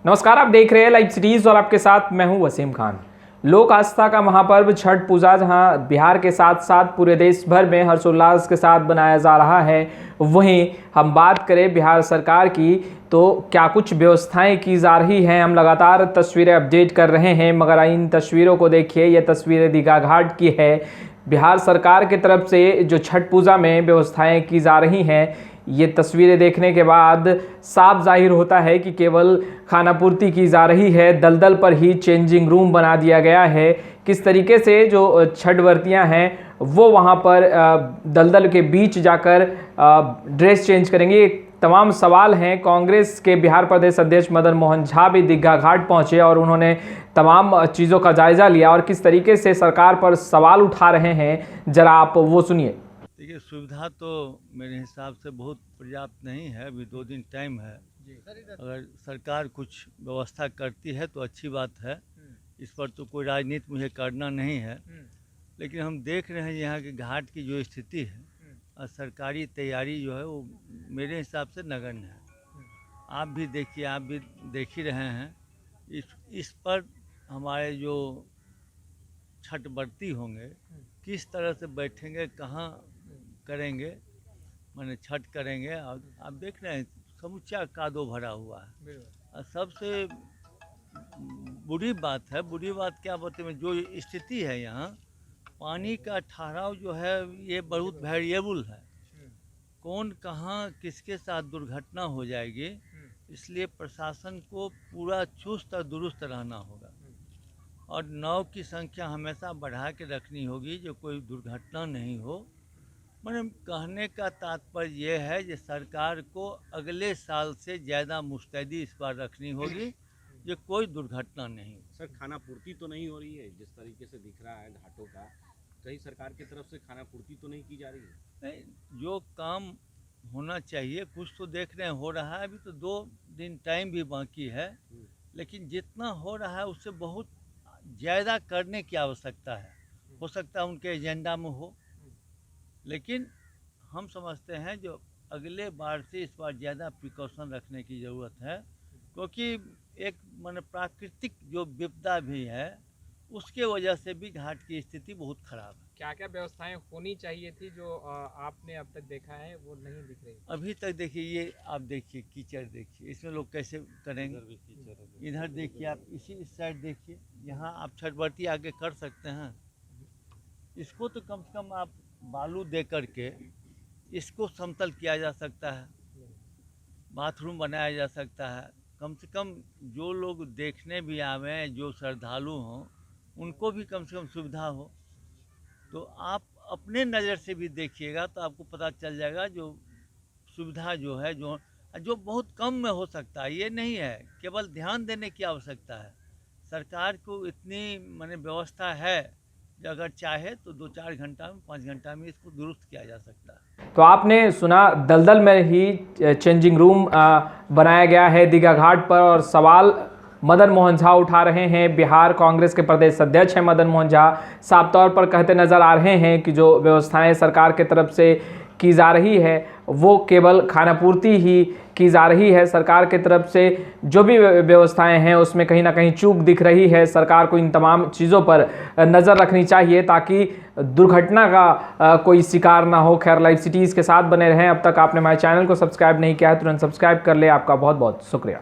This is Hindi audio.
नमस्कार, आप देख रहे हैं लाइव सिटीज और आपके साथ मैं हूं वसीम खान। लोक आस्था का महापर्व छठ पूजा जहां बिहार के साथ साथ पूरे देश भर में हर्षोल्लास के साथ बनाया जा रहा है, वहीं हम बात करें बिहार सरकार की तो क्या कुछ व्यवस्थाएं की जा रही हैं। हम लगातार तस्वीरें अपडेट कर रहे हैं, मगर इन तस्वीरों को देखिए, ये तस्वीरें दीघा घाट की है। बिहार सरकार की तरफ से जो छठ पूजा में व्यवस्थाएं की जा रही हैं, ये तस्वीरें देखने के बाद साफ जाहिर होता है कि केवल खानापूर्ति की जा रही है। दलदल पर ही चेंजिंग रूम बना दिया गया है। किस तरीके से जो छठ व्रतियाँ हैं वो वहाँ पर दलदल के बीच जाकर ड्रेस चेंज करेंगे, तमाम सवाल हैं। कांग्रेस के बिहार प्रदेश अध्यक्ष मदन मोहन झा भी दीघा घाट पहुंचे और उन्होंने तमाम चीज़ों का जायजा लिया और किस तरीके से सरकार पर सवाल उठा रहे हैं, जरा आप वो सुनिए। देखिए, सुविधा तो मेरे हिसाब से बहुत पर्याप्त नहीं है। अभी 2 दिन टाइम है। अगर सरकार कुछ व्यवस्था करती है तो अच्छी बात है। इस पर तो कोई राजनीति मुझे करना नहीं है, लेकिन हम देख रहे हैं यहाँ के घाट की जो स्थिति है और सरकारी तैयारी जो है वो मेरे हिसाब से नगण्य है। आप भी देखिए, आप भी देख ही रहे हैं। इस पर हमारे जो छठ व्रती होंगे किस तरह से बैठेंगे, कहाँ करेंगे, माने छठ करेंगे। और आप देख रहे हैं समूचा कादो भरा हुआ है। और सबसे बुरी बात क्या बोलते हैं, जो स्थिति है यहाँ पानी का ठहराव जो है ये बहुत वेरिएबल है। कौन कहाँ किसके साथ दुर्घटना हो जाएगी, इसलिए प्रशासन को पूरा चुस्त और दुरुस्त रहना होगा और नाव की संख्या हमेशा बढ़ा के रखनी होगी, जो कोई दुर्घटना नहीं हो। मैंने कहने का तात्पर्य ये है कि सरकार को अगले साल से ज़्यादा मुस्तैदी इस बार रखनी होगी, जो कोई दुर्घटना नहीं हो। सर, खाना पूर्ति तो नहीं हो रही है जिस तरीके से दिख रहा है घाटों का, कहीं सरकार की तरफ से खाना पूर्ति तो नहीं की जा रही है? नहीं, जो काम होना चाहिए कुछ तो देख रहे हैं हो रहा है। अभी तो 2 दिन टाइम भी बाकी है, लेकिन जितना हो रहा है उससे बहुत ज़्यादा करने की आवश्यकता है। हो सकता है उनके एजेंडा में हो, लेकिन हम समझते हैं जो अगले बार से इस बार ज़्यादा प्रिकॉशन रखने की ज़रूरत है, क्योंकि एक माने प्राकृतिक जो विपदा भी है उसके वजह से भी घाट की स्थिति बहुत ख़राब है। क्या क्या व्यवस्थाएं होनी चाहिए थी जो आपने अब तक देखा है वो नहीं दिख रही अभी तक? देखिए, ये आप देखिए कीचड़, देखिए इसमें लोग कैसे करेंगे। इधर देखिए, आप इस साइड देखिए, यहाँ आप छठ व्रती आगे कर सकते हैं। इसको तो कम से कम आप बालू दे करके इसको समतल किया जा सकता है, बाथरूम बनाया जा सकता है। कम से कम जो लोग देखने भी आवे, जो श्रद्धालु हों, उनको भी कम से कम सुविधा हो। तो आप अपने नज़र से भी देखिएगा तो आपको पता चल जाएगा जो सुविधा जो है, जो बहुत कम में हो सकता है। ये नहीं है, केवल ध्यान देने की आवश्यकता है। सरकार को इतनी माने व्यवस्था है, अगर चाहे तो 2-4 घंटा में, 5 घंटा में इसको दुरुस्त किया जा सकता है। तो आपने सुना, दलदल में ही चेंजिंग रूम बनाया गया है दीघा घाट पर और सवाल मदन मोहन झा उठा रहे हैं। बिहार कांग्रेस के प्रदेश अध्यक्ष हैं मदन मोहन झा, साफ तौर पर कहते नजर आ रहे हैं कि जो व्यवस्थाएं सरकार की तरफ से की जा रही है वो केवल खानापूर्ति ही की जा रही है। सरकार की तरफ से जो भी व्यवस्थाएं हैं उसमें कहीं ना कहीं चूक दिख रही है। सरकार को इन तमाम चीज़ों पर नज़र रखनी चाहिए ताकि दुर्घटना का कोई शिकार ना हो। खैर, लाइव सिटीज़ के साथ बने रहें। अब तक आपने हमारे चैनल को सब्सक्राइब नहीं किया है, तुरंत सब्सक्राइब कर ले। आपका बहुत बहुत शुक्रिया।